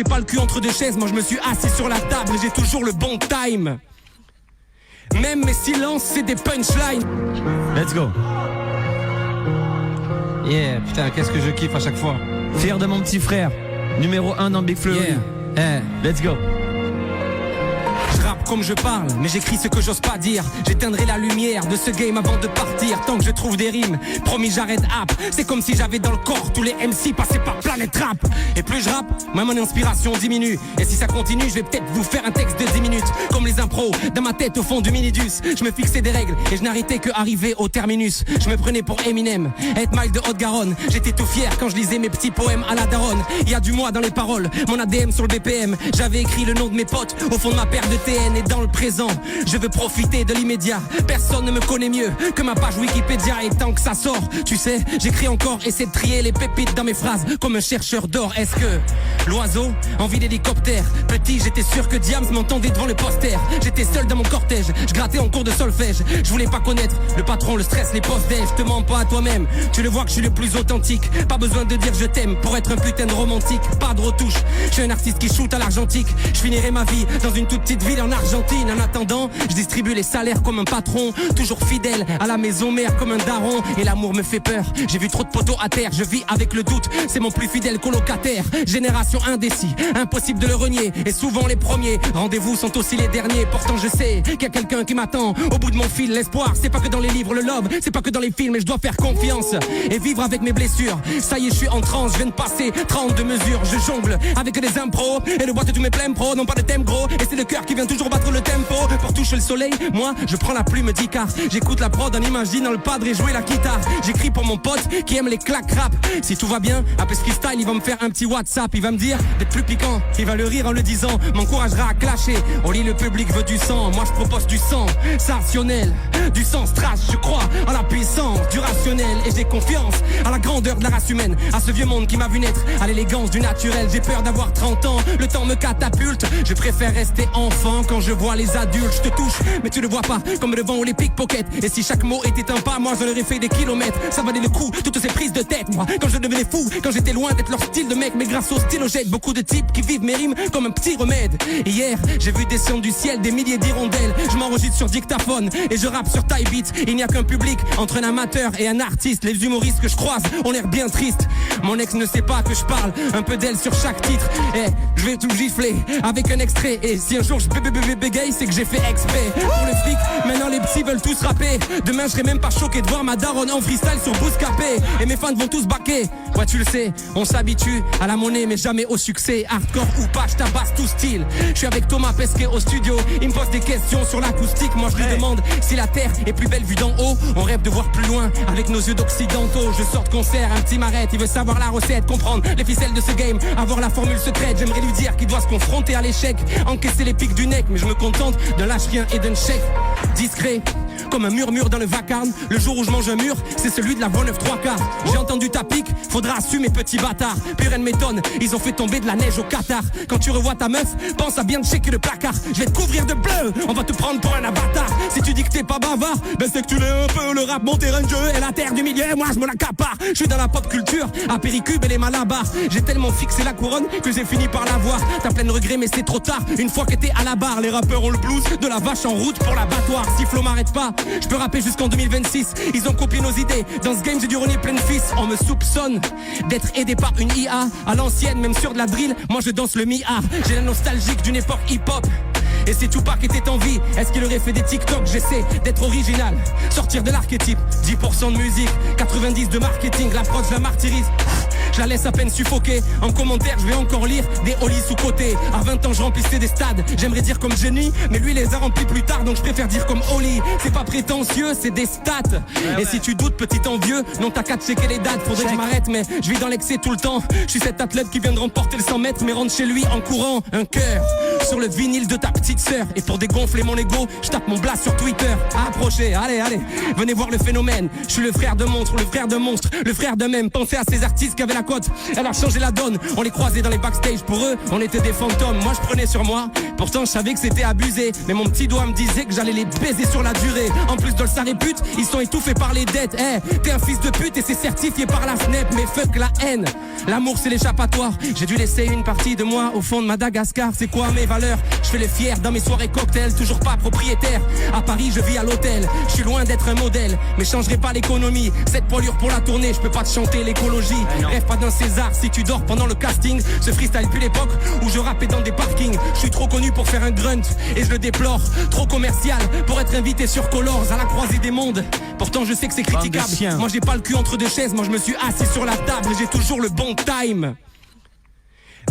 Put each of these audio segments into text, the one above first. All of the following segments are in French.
J'ai pas le cul entre deux chaises, moi je me suis assis sur la table et j'ai toujours le bon time. Même mes silences, c'est des punchlines. Let's go. Yeah, putain, qu'est-ce que je kiffe à chaque fois. Fier de mon petit frère, numéro 1 dans Big Flo. Yeah, let's go. Je rappe comme je parle, mais j'écris ce que j'ose pas dire. J'éteindrai la lumière de ce game avant de partir. Tant que je trouve des rimes, promis j'arrête app. C'est comme si j'avais dans le corps tous les MC passés par Planète Rap. Et plus je rappe, moins mon inspiration diminue. Et si ça continue, je vais peut-être vous faire un texte de 10 minutes. Comme les impros, dans ma tête au fond du minidus. Je me fixais des règles et je n'arrêtais que arriver au terminus. Je me prenais pour Eminem, 8 Mile de Haute-Garonne. J'étais tout fier quand je lisais mes petits poèmes à la daronne. Il y a du moi dans les paroles, mon ADM sur le BPM. J'avais écrit le nom de mes potes au fond de ma paire de TN. Et dans le présent, je veux profiter de l'immédiat. Personne ne me connaît mieux que ma page Wikipédia. Et tant que ça sort, tu sais, j'écris encore. Essaie de trier les pépites dans mes phrases comme un chercheur d'or. Est-ce que l'oiseau envie d'hélicoptère? Petit, j'étais sûr que Diams m'entendait devant le poster. J'étais seul dans mon cortège, je grattais en cours de solfège. Je voulais pas connaître le patron, le stress, les postes déj. Je te mens pas à toi-même, tu le vois que je suis le plus authentique. Pas besoin de dire je t'aime pour être un putain de romantique. Pas de retouche, je suis un artiste qui shoot à l'argentique. Je finirai ma vie dans une toute petite ville en Argentine. En attendant, je distribue les salaires comme un patron. Toujours fidèle à la maison mère comme un daron. Et l'amour me fait peur, j'ai vu trop de poteaux à terre. Je vis avec le doute, c'est mon plus fidèle colocataire. Génération indécis, impossible de le renier. Et souvent les premiers rendez-vous sont aussi les derniers. Pourtant je sais qu'il y a quelqu'un qui m'attend au bout de mon fil. L'espoir, c'est pas que dans les livres, le love, c'est pas que dans les films. Et je dois faire confiance et vivre avec mes blessures. Ça y est, je suis en transe, je viens de passer 32 mesures. Je jongle avec des impros et le bois de tous mes pleins pros. Non pas de thème gros, et c'est le cœur qui vient toujours battre le tempo. Pour toucher le soleil, moi je prends la plume d'Icar. J'écoute la prod en imaginant le padre et jouer la guitare. J'écris pour mon pote qui aime les claques rap. Si tout va bien, après ce freestyle, il va me faire un petit WhatsApp. Il va me dire d'être plus piquant, il va le rire en le disant. M'encouragera à clasher. Au lit le public veut du sang, moi je propose du sang sensationnel, du sang strass. Je crois à la puissance du rationnel et j'ai confiance à la grandeur de la race humaine. À ce vieux monde qui m'a vu naître, à l'élégance du naturel. J'ai peur d'avoir 30 ans, le temps me catapulte. Je préfère rester enfant quand je vois les adultes. Je te touche, mais tu le vois pas, comme le vent ou les pickpockets. Et si chaque mot était un pas, moi j'en aurais fait des kilomètres. Ça valait le coup, toutes ces prises de tête. Moi, quand je devenais fou, quand j'étais loin d'être leur style de mec. Mais grâce au stylogène, beaucoup de types qui vivent mes rimes comme un petit remède. Hier, j'ai vu descendre du ciel des milliers d'hirondelles. Je m'enregistre sur dictaphone et je rappe sur Type Beat. Il n'y a qu'un public entre un amateur et un artiste. Les humoristes que je croise ont l'air bien tristes. Mon ex ne sait pas que je parle un peu d'elle sur chaque titre. Et je vais tout gifler avec un extrait. Et si un jour je bégaye, c'est que j'ai fait exprès. Pour le fric, maintenant les petits veulent tous rapper. Demain je serai même pas choqué de voir ma daronne en freestyle sur Bouscapé. Et mes fans vont tous baquer. Ouais tu le sais, on s'habitue à la monnaie mais jamais au succès. Hardcore ou pas, je tabasse tout style. Je suis avec Thomas Pesquet au studio. Il me pose des questions sur l'acoustique. Moi je lui demande si la terre est plus belle vue d'en haut. On rêve de voir plus loin avec nos yeux d'occidentaux. Je sors de concert, un petit m'arrête. Il veut savoir la recette, comprendre les ficelles de ce game, avoir la formule secrète. J'aimerais lui dire qu'il doit se confronter à l'échec, encaisser les pics du neck. Mais je me contente d'un lâche-rien et d'un chèque discret, comme un murmure dans le vacarme. Le jour où je mange un mur, c'est celui de la voie 9 3/4. J'ai entendu ta pique, faudra assumer petit bâtard. Plus rien ne m'étonne, ils ont fait tomber de la neige au Qatar. Quand tu revois ta meuf, pense à bien checker le placard. Je vais te couvrir de bleu, on va te prendre pour un avatar. Si tu dis que t'es pas bavard, ben c'est que tu l'es un peu. Le rap, mon terrain de jeu et la terre du milieu, moi je me l'accapare. Je suis dans la pop culture, à Péricube et les Malabars. J'ai tellement fixé la couronne que j'ai fini par l'avoir. T'as plein de regrets mais c'est trop tard, une fois que t'es à la barre. Les rappeurs ont le blues de la vache en route pour l'abattoir. Si Flo m'arrête pas, je peux rapper jusqu'en 2026. Ils ont copié nos idées, dans ce game j'ai du renier plein de fils. On me soupçonne d'être aidé par une IA. À l'ancienne, même sur de la drill, moi je danse le mi-art. J'ai la nostalgique d'une époque hip-hop. Et si Tupac était en vie, est-ce qu'il aurait fait des TikTok? J'essaie d'être original, sortir de l'archétype. 10% de musique, 90% de marketing. La prod je la martyrise, je la laisse à peine suffoquer. En commentaire je vais encore lire des hollies sous-côté. À 20 ans je remplissais des stades, j'aimerais dire comme génie, mais lui les a remplis plus tard, donc je préfère dire comme Oli. C'est pas prétentieux, c'est des stats. Et si tu doutes petit envieux, non t'as qu'à checker les dates. Faudrait que je m'arrête mais je vis dans l'excès tout le temps. Je suis cet athlète qui vient de remporter le 100 mètres mais rentre chez lui en courant. Un cœur sur le vinyle de ta petite sœur. Et pour dégonfler mon ego, je tape mon blast sur Twitter. Approchez, allez, venez voir le phénomène. Je suis le frère de monstre, le frère de monstre, le frère de même. Pensez à ces artistes qui avaient la cote, elle a changé la donne. On les croisait dans les backstage, pour eux, on était des fantômes. Moi je prenais sur moi, pourtant je savais que c'était abusé. Mais mon petit doigt me disait que j'allais les baiser sur la durée. En plus de le sa répute, ils sont étouffés par les dettes. T'es un fils de pute et c'est certifié par la FNEP. Mais fuck la haine, l'amour c'est l'échappatoire. J'ai dû laisser une partie de moi au fond de Madagascar. C'est quoi mes valeurs? Je fais le fier dans mes soirées cocktails, toujours pas propriétaire. À Paris je vis à l'hôtel, je suis loin d'être un modèle, mais je changerai pas l'économie. Cette poilure pour la tournée, je peux pas te chanter l'écologie. Rêve pas d'un César si tu dors pendant le casting. Ce freestyle puis l'époque où je rappais dans des parkings. Je suis trop connu pour faire un grunt et je le déplore. Trop commercial pour être invité sur Colors à la croisée des mondes. Pourtant je sais que c'est critiquable. Moi j'ai pas le cul entre deux chaises, moi je me suis assis sur la table et j'ai toujours le bon time.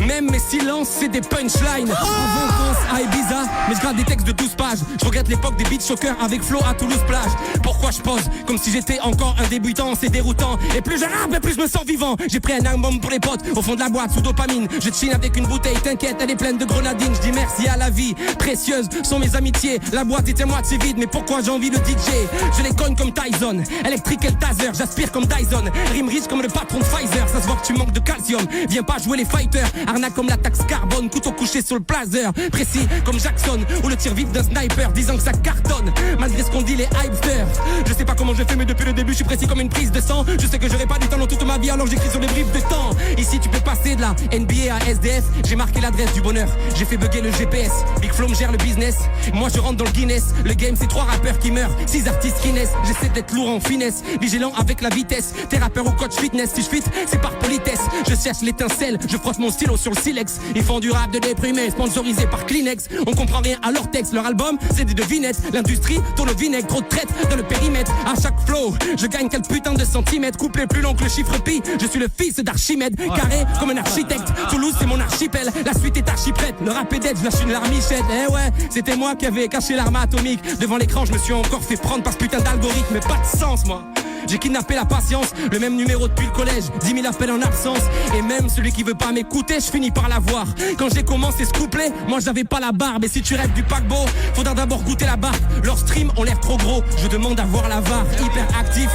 Même mes silences, c'est des punchlines. En vacances à Ibiza, mais je gratte des textes de 12 pages. Je regrette l'époque des beat shockers avec Flo à Toulouse plage. Pourquoi je pose comme si j'étais encore un débutant? C'est déroutant. Et plus je rappe, et plus je me sens vivant. J'ai pris un album pour les potes, au fond de la boîte, sous dopamine. Je chine avec une bouteille, t'inquiète, elle est pleine de grenadines. Je dis merci à la vie, précieuses sont mes amitiés. La boîte était moitié vide, mais pourquoi j'ai envie de DJ? Je les cogne comme Tyson, électrique et le taser. J'aspire comme Dyson, rime riche comme le patron de Pfizer. Ça se voit que tu manques de calcium, viens pas jouer les fighters. Arnaque comme la taxe carbone, couteau couché sur le plazer. Précis comme Jackson, ou le tir vif d'un sniper, disant que ça cartonne, malgré ce qu'on dit les hypesters. Je sais pas comment je fais, mais depuis le début je suis précis comme une prise de sang. Je sais que j'aurai pas du temps dans toute ma vie, alors j'écris sur les briefs de temps. Ici tu peux passer de la NBA à SDF. J'ai marqué l'adresse du bonheur, j'ai fait bugger le GPS. Big Flo me gère le business, moi je rentre dans le Guinness. Le game c'est 3 rappeurs qui meurent, 6 artistes qui naissent. J'essaie d'être lourd en finesse, vigilant avec la vitesse. T'es rappeur ou coach fitness, si je fit c'est par politesse. Je cherche l'étincelle, je frotte mon stylo sur le silex. Ils font du rap de déprimé, sponsorisé par Kleenex. On comprend rien à leur texte, leur album c'est des devinettes. L'industrie tourne au vinaigre, trop de traite dans le périmètre. À chaque flow, je gagne quelques putains de centimètres. Couplet plus long que le chiffre pi, je suis le fils d'Archimède. Carré comme un architecte, Toulouse c'est mon archipel. La suite est archi prête, le rap est dead, je lâche une larmichette. Eh ouais, c'était moi qui avais caché l'arme atomique. Devant l'écran je me suis encore fait prendre par ce putain d'algorithme. Mais pas de sens moi. J'ai kidnappé la patience, le même numéro depuis le collège, 10 000 appels en absence. Et même celui qui veut pas m'écouter, je finis par l'avoir. Quand j'ai commencé ce couplet, moi j'avais pas la barbe. Et si tu rêves du paquebot, faudra d'abord goûter la barque. Leurs streams ont l'air trop gros, je demande à voir la VAR. Hyper actif,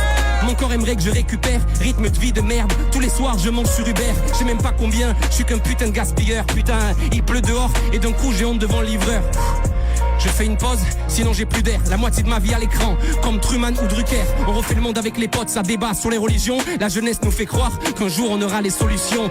mon corps aimerait que je récupère. Rythme de vie de merde, tous les soirs je mange sur Uber. Je sais même pas combien, je suis qu'un putain de gaspilleur. Putain, il pleut dehors et d'un coup j'ai honte devant le livreur. Je fais une pause, sinon j'ai plus d'air. La moitié de ma vie à l'écran, comme Truman ou Drucker. On refait le monde avec les potes, ça débat sur les religions. La jeunesse nous fait croire qu'un jour on aura les solutions.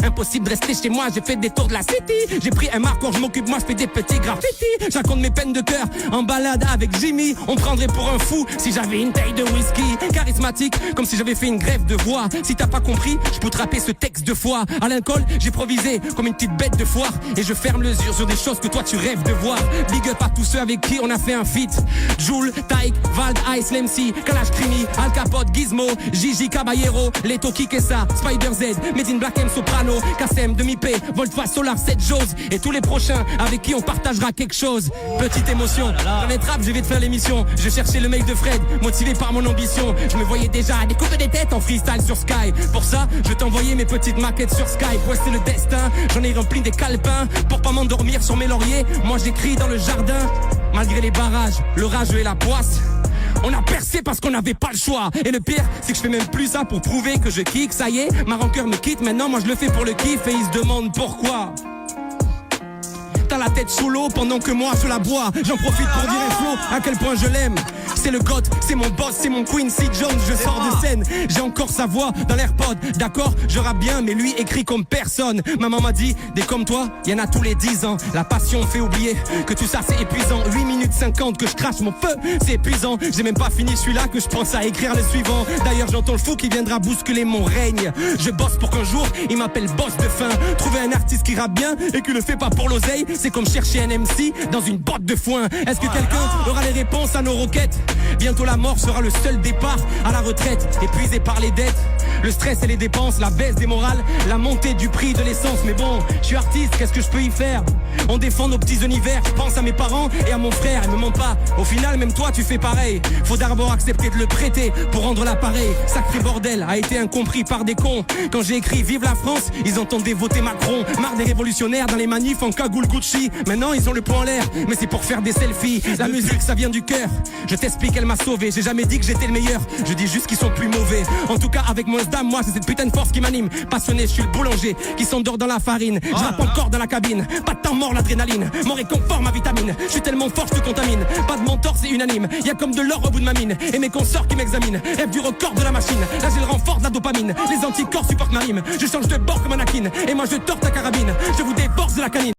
Impossible de rester chez moi, j'ai fait des tours de la city. J'ai pris un marqueur, je m'occupe, moi je fais des petits graffitis. Je raconte mes peines de cœur, en balade avec Jimmy. On prendrait pour un fou si j'avais une taille de whisky. Charismatique, comme si j'avais fait une grève de voix. Si t'as pas compris, je peux te rapper ce texte de fois. À l'alcool, j'ai improvisé comme une petite bête de foire. Et je ferme les yeux sur des choses que toi tu rêves de voir. Big up à tous ceux avec qui on a fait un feat. Joule, Taïk, Vald, Ice, Lemsi, Kalash Krimi, Al Capote, Gizmo, Gigi Caballero, Leto Kikessa, Spider Z, Made in Black M Soprano, Kassem, Demi-P, Voltfa, Solar, 7 Jose. Et tous les prochains avec qui on partagera quelque chose. Petite émotion, dans les trappes je vais te faire l'émission. Je cherchais le mec de Fred, motivé par mon ambition. Je me voyais déjà découper des têtes en freestyle sur Sky. Pour ça, je t'envoyais mes petites maquettes sur Skype. Ouais c'est le destin, j'en ai rempli des calepins. Pour pas m'endormir sur mes lauriers, moi j'écris dans le jardin. Malgré les barrages, l'orage et la poisse, on a percé parce qu'on n'avait pas le choix. Et le pire, c'est que je fais même plus ça pour prouver que je kick. Ça y est, ma rancœur me quitte. Maintenant, moi je le fais pour le kiff. Et ils se demandent pourquoi. T'as la tête sous l'eau pendant que moi je la bois. J'en profite pour dire à Flo à quel point je l'aime. C'est le God, c'est mon boss, c'est mon Quincy Jones. Je sors de scène, j'ai encore sa voix dans l'AirPod. D'accord, je rappe bien, mais lui écrit comme personne. Maman m'a dit, des comme toi, y'en a tous les 10 ans. La passion fait oublier que tout ça c'est épuisant. 8 minutes 50 que je crache mon feu, c'est épuisant. J'ai même pas fini celui-là que je pense à écrire le suivant. D'ailleurs j'entends le fou qui viendra bousculer mon règne. Je bosse pour qu'un jour il m'appelle boss de fin. Trouver un artiste qui rappe bien et qui le fait pas pour l'oseille, c'est comme chercher un MC dans une botte de foin. Est-ce que quelqu'un aura les réponses à nos requêtes? Bientôt la mort sera le seul départ à la retraite. Épuisé par les dettes, Le stress et les dépenses, la baisse des morales, la montée du prix de l'essence. Mais bon, je suis artiste, qu'est-ce que je peux y faire? On défend nos petits univers, je pense à mes parents et à mon frère. Et me mens pas, au final même toi tu fais pareil. Faut d'abord accepter de le prêter pour rendre l'appareil. Sacré bordel a été incompris par des cons. Quand j'ai écrit Vive la France, ils entendaient voter Macron. Marre des révolutionnaires dans les manifs en cagoule Gucci. Maintenant ils ont le poing en l'air, mais c'est pour faire des selfies. La musique ça vient du cœur, je t'explique elle m'a sauvé. J'ai jamais dit que j'étais le meilleur, je dis juste qu'ils sont plus mauvais. En tout cas avec mon dame, moi c'est cette putain de force qui m'anime. Passionné, je suis le boulanger qui s'endort dans la farine. Je rappe encore dans la cabine, pas de temps mort l'adrénaline. Mon réconfort, ma vitamine, je suis tellement fort je te contamine. Pas de mentor c'est unanime, y'a comme de l'or au bout de ma mine. Et mes consorts qui m'examinent, rêve du record de la machine. Là j'ai le renfort de la dopamine, les anticorps supportent ma rime. Je change de bord comme Anakin, et moi je tords ta carabine. Je vous déborse de la canine.